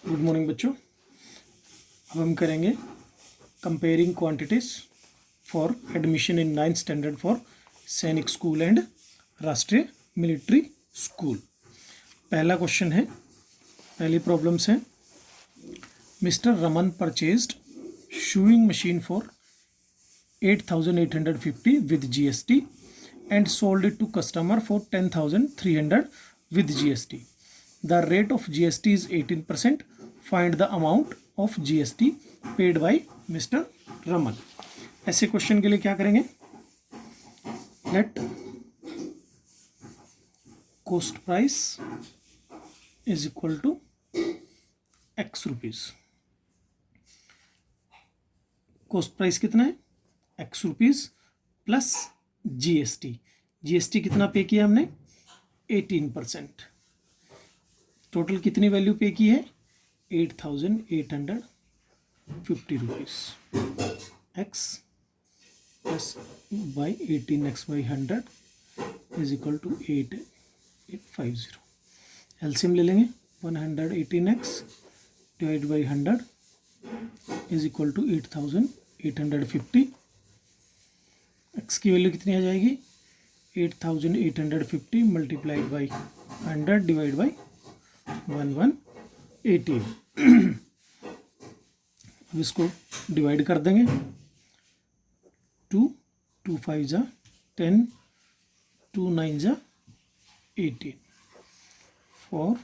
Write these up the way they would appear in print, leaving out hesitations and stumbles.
Good morning बच्चों। अब हम करेंगे comparing quantities for admission in 9th standard for Sainik school and Rashtriya military school. पहला क्वेश्चन है, पहली प्रॉब्लम्स है। Mister Raman purchased sewing machine for 8,850 with GST and sold it to customer for 10,300 with GST. The rate of GST is 18%. Find the amount of GST paid by Mr. Raman. ऐसे question के लिए क्या करेंगे? Let cost price is equal to X rupees. Cost price कितना है? X rupees plus GST। GST कितना पे किया हमने? 18%। टोटल कितनी वैल्यू पे की है? 8,850 rupees. X plus by 18x by 100 is equal to 8,850। LCM ले लेंगे। 118x divide by 100 is equal to 8,850। X की वैल्यू कितनी आ जाएगी? 8,850 मल्टीप्लाइड बाई 100 डिवाइड बाई 1118। अब इसको डिवाइड कर देंगे। 2 2 5 जा 10, 2 9 जा 18, 4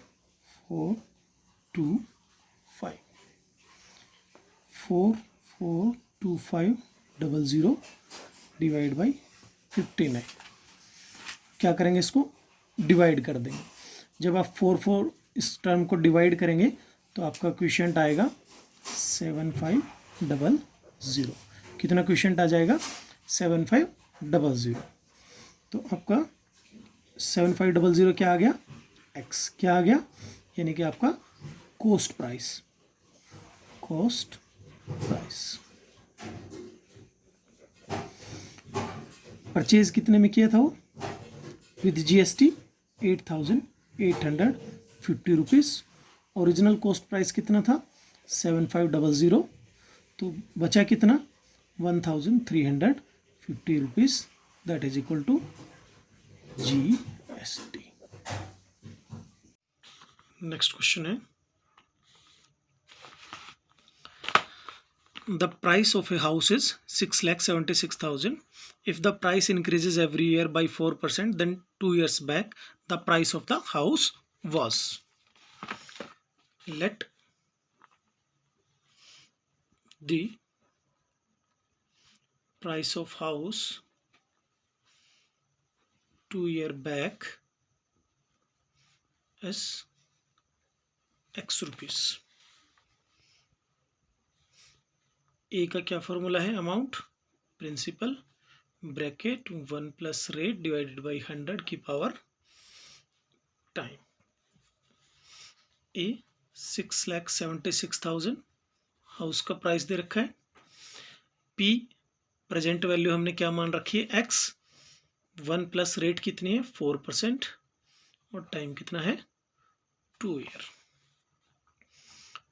4 2 5, 4 4 2 5 00 डिवाइड बाई 59। क्या करेंगे? इसको डिवाइड कर देंगे। जब आप 4 4 इस टर्म को डिवाइड करेंगे तो आपका क्वेश्चन आएगा 7500। कितना क्वेश्चन आ जाएगा? 7500। तो आपका 7500 क्या आ गया? एक्स। क्या आ गया? यानी कि आपका cost price. Cost price purchase कितने में किया था वो? With GST 8,850 rupees. Original cost price कितना था? 7500। तो बचा कितना? 1,350 rupees. That is equal to GST। Next question है, the price of a house is 6,76,000. If the price increases every year by 4%, then 2 years back the price of the house was. Let the price of house 2 year back is X rupees. A का क्या formula है? Amount, principal, bracket 1 plus rate divided by 100 की power time. A 6,76,000 house का price दे रखा है। P present value हमने क्या मान रखी है? एक्स। 1 प्लस रेट कितनी है? 4%। और टाइम कितना है? 2 year.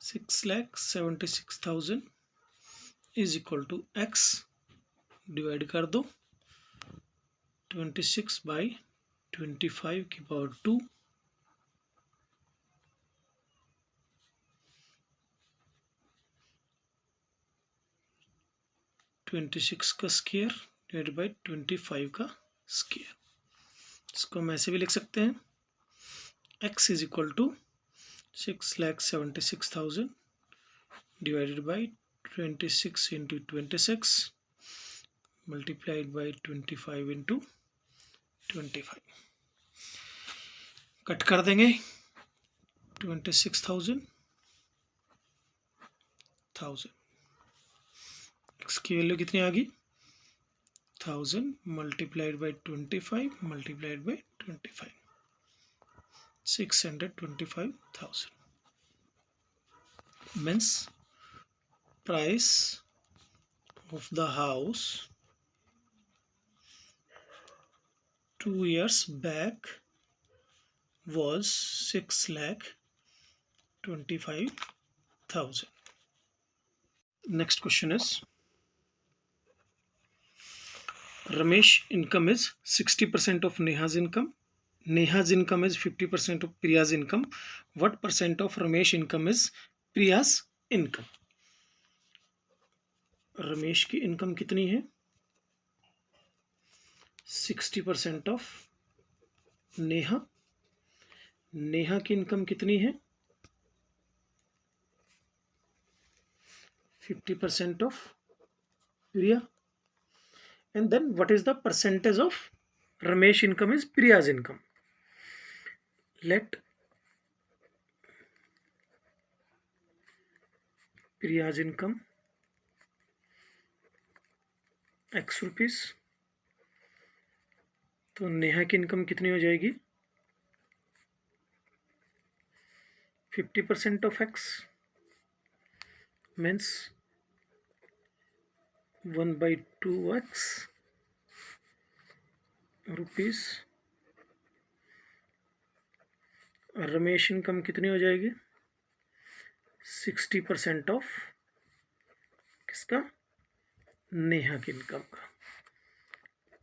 6,76,000 is equal to x divide कर दो 26 बाई 25 की पावर 2, 26 का स्क्वायर डिवाइड बाई 25 का स्क्वायर। इसको हम ऐसे भी लिख सकते हैं, x is equal to 6,76,000 divided by 26 into 26 multiplied by 25 into 25। Cut कर देंगे। 26,000 एक्स की वैल्यू कितनी आ गई? 1000 multiplied by 25 multiplied by 25, 625,000 means price of the house 2 years back was 6,25,000 1000. Next question is, Ramesh income is 60% of Neha's income. Neha's income is 50% of Priya's income. What percent of Ramesh income is Priya's income? Ramesh की income कितनी है? 60% of Neha. Neha की income कितनी है? 50% of Priya. And then what is the percentage of Ramesh income is Priya's income. Let Priya's income x rupees. तो नेहा की income कितनी हो जाएगी? 50% of x means 1/2x rupees. Ramesh income कितनी हो जाएगी? 60% ऑफ किसका? नेहा की इनकम का.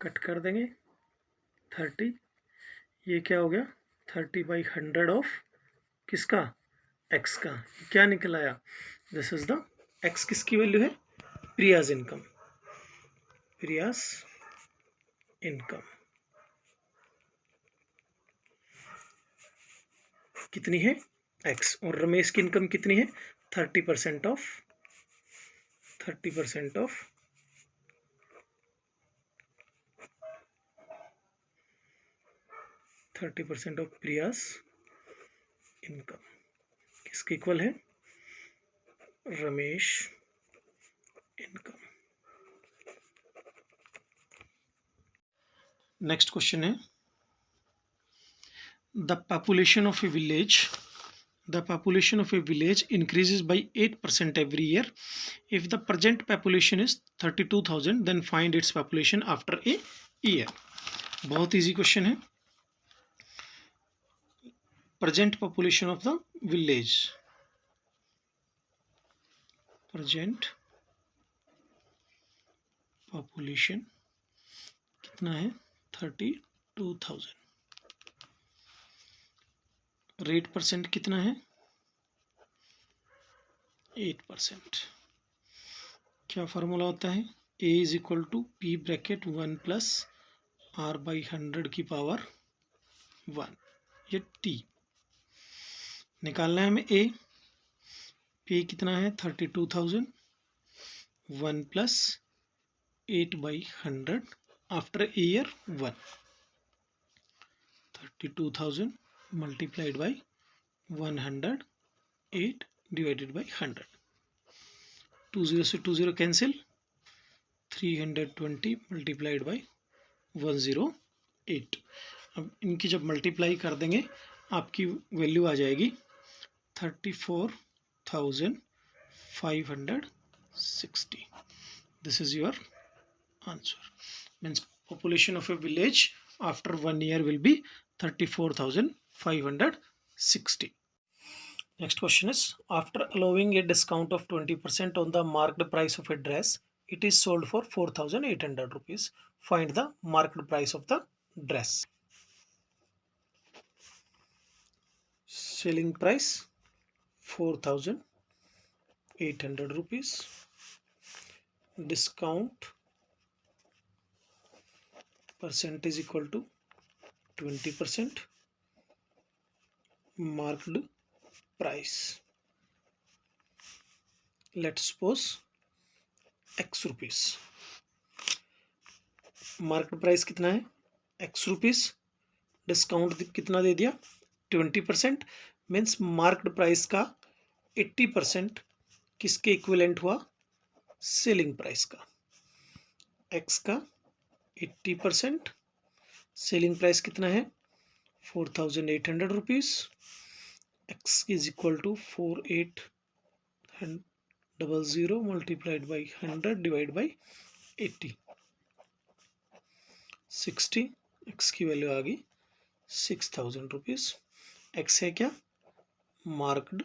कट कर देंगे 30. ये क्या हो गया? 30/100 ऑफ किसका? x का. क्या निकल आया? This is the x. किसकी वैल्यू है? प्रियाज इनकम. प्रियाज इनकम कितनी है? x. और रमेश की इनकम कितनी है? 30% of 30% of 30% of Priya's income किसके इक्वल है? रमेश इनकम. नेक्स्ट क्वेश्चन है, the population of A village increases by 8% every year. If the present population is 32,000, then find its population after a year. बहुत easy question है. Present population of the village. Present population कितना है? 32,000. Rate percent कितना है? 8%. क्या formula होता है? a is equal to p bracket 1 plus r/100 की पावर 1. ये t निकालना है हमें. p कितना है? 32,000. 1 plus 8/100 after year 1. 32,000 multiplied by 100, 8 divided by 100. 20 से 20 कैंसिल. 320 multiplied by 108. अब इनकी जब मल्टीप्लाई कर देंगे आपकी वैल्यू आ जाएगी 34,560. This is your answer. Means population of A village after 1 year will be 34,560. Next question is, after allowing a discount of 20% on the marked price of a dress, it is sold for 4,800 rupees. Find the marked price of the dress. Selling price 4,800 rupees. Discount percentage equal to 20%. Marked price, let's suppose x rupees. Market price कितना है? x rupees. Discount कितना दे दिया? 20%. Means market price का 80% किसके equivalent हुआ? Selling price का. x का 80%. Selling price कितना है? 4,800 rupees. x is equal to 4800 multiplied by 100 divide by 80. 60. x की वैल्यू आ गई 6,000 रुपीस. x है क्या? Marked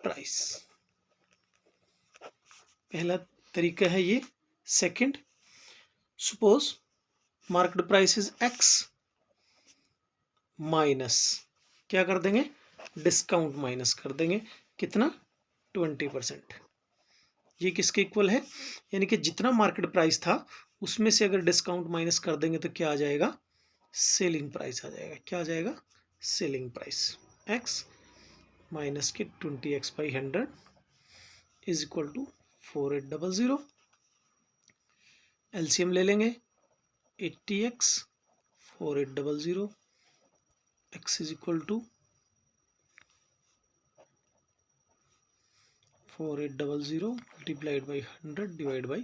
price. पहला तरीका है ये। Second, suppose market price is x minus, क्या कर देंगे, डिस्काउंट माइनस कर देंगे, कितना, 20%। ये किसके इक्वल है, यानी कि जितना मार्केट प्राइस था उसमें से अगर डिस्काउंट माइनस कर देंगे तो क्या आ जाएगा, सेलिंग प्राइस आ जाएगा। क्या आ जाएगा, सेलिंग प्राइस। एक्स माइनस के 20x/100 is equal to 4800। LCM ले लेंगे, 80x 4800 x is equal to 4800 multiplied by 100 divided by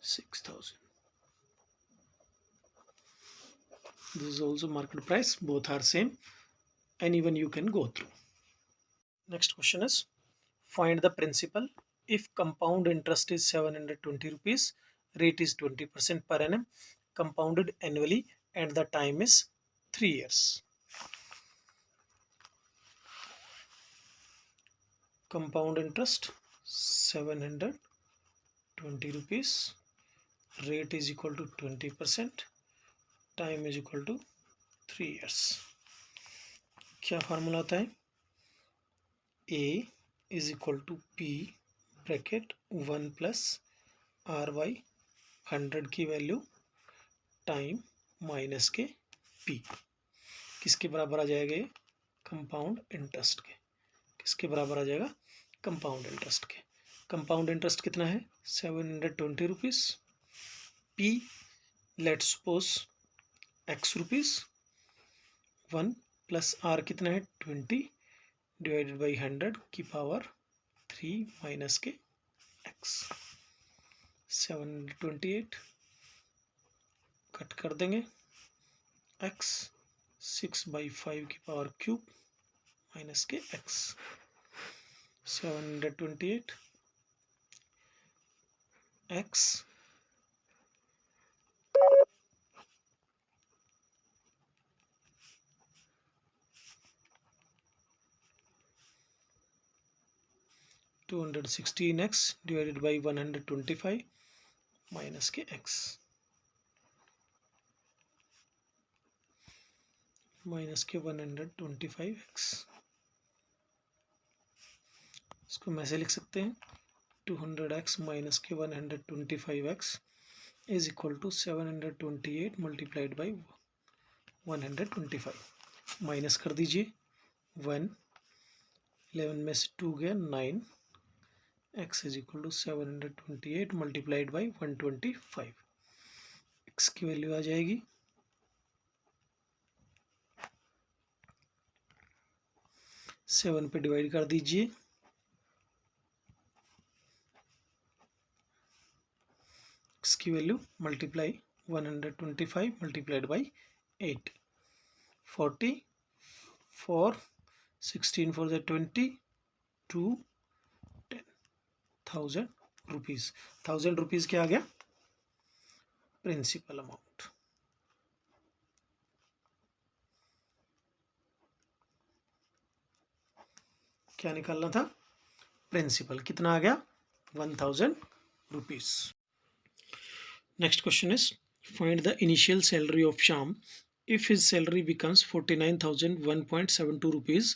6000. This is also market price, both are same, and even you can go through. Next question is, find the principal if compound interest is 720 rupees, rate is 20% per annum, compounded annually, and the time is 3 years. Compound interest 720 rupees, rate is equal to 20%, time is equal to 3 years. क्या formula होता है, A is equal to P bracket 1 plus R by 100 की value time minus के P. किसके बराबर आ जाएगा ये, कंपाउंड इंटरेस्ट के। किसके बराबर आ जाएगा, कंपाउंड इंटरेस्ट के। कंपाउंड इंटरेस्ट कितना है, 720 rupees. P let's suppose x rupees, 1 plus R कितना है 20 डिवाइडेड बाई 100 की पावर 3 माइनस के एक्स। 728 कट कर देंगे, एक्स 6/5 की पावर क्यूब माइनस के x. 728 x 216x divided by 125 minus के x माइनस के 125x। इसको मैं ऐसे लिख सकते हैं, 200x माइनस के 125x is equal to 728 multiplied by 125। Minus कर दीजिए, 1 11 में से 2 गया 9, x is equal to 728 multiplied by 125। x की वैल्यू आ जाएगी 7 पे डिवाइड कर दीजिए, x की value multiply 125 multiplied by 8, 44, 16 4 20, 2 10,000 rupees. 1000 rupees क्या आ गया, प्रिंसिपल अमाउंट। क्या निकालना था, प्रिंसिपल। कितना आ गया, 1000 rupees. Next question is, find the initial salary of Shyam if his salary becomes 49,001.72 rupees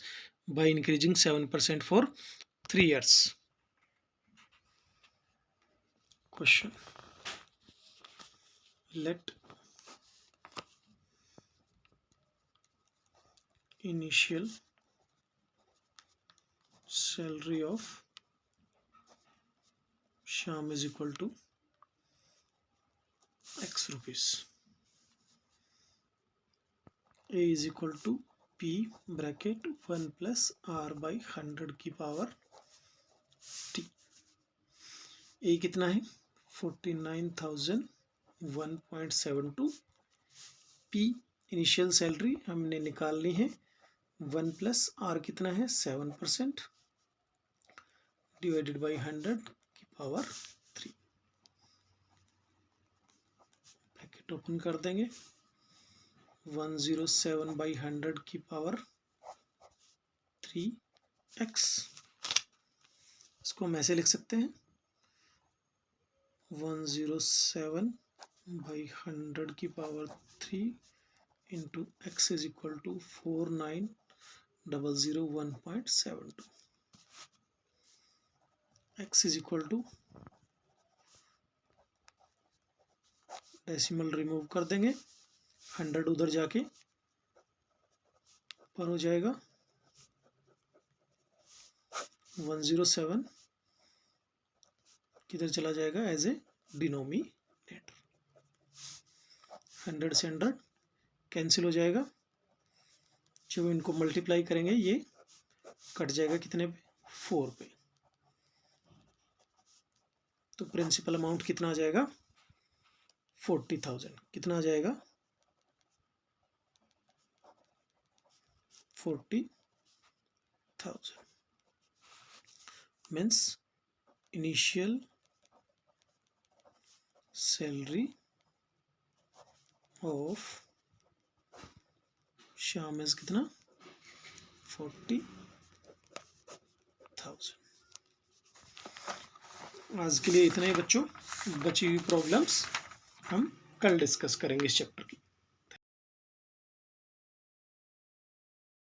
by increasing 7% for 3 years. Question, let initial salary of Shyam is equal to x rupees. A is equal to P bracket 1 plus R by 100 की power T। A कितना है 49,001.72। P initial salary हमने निकालनी है, 1 plus R कितना है 7% divided by 100 की power 3। Bracket open कर देंगे, 107/100 की पावर 3 x, इसको हम ऐसे लिख सकते हैं 107/100 की power 3 into x is equal to 49,001.72। x is equal to decimal remove कर देंगे, 100 उधर जाके पर हो जाएगा 107 किधर चला जाएगा एज ए डिनोमिनेटर। 100 से 100 कैंसिल हो जाएगा, जब इनको मल्टीप्लाई करेंगे ये कट जाएगा कितने पे, 4 पे। तो प्रिंसिपल अमाउंट कितना आ जाएगा, 40,000। कितना आ जाएगा, 40,000 means initial salary of Shyam is कितना, 40,000। आज के लिए इतना ही बच्चों, बची हुई प्रॉब्लम्स हम कल डिस्कस करेंगे इस चैप्टर की।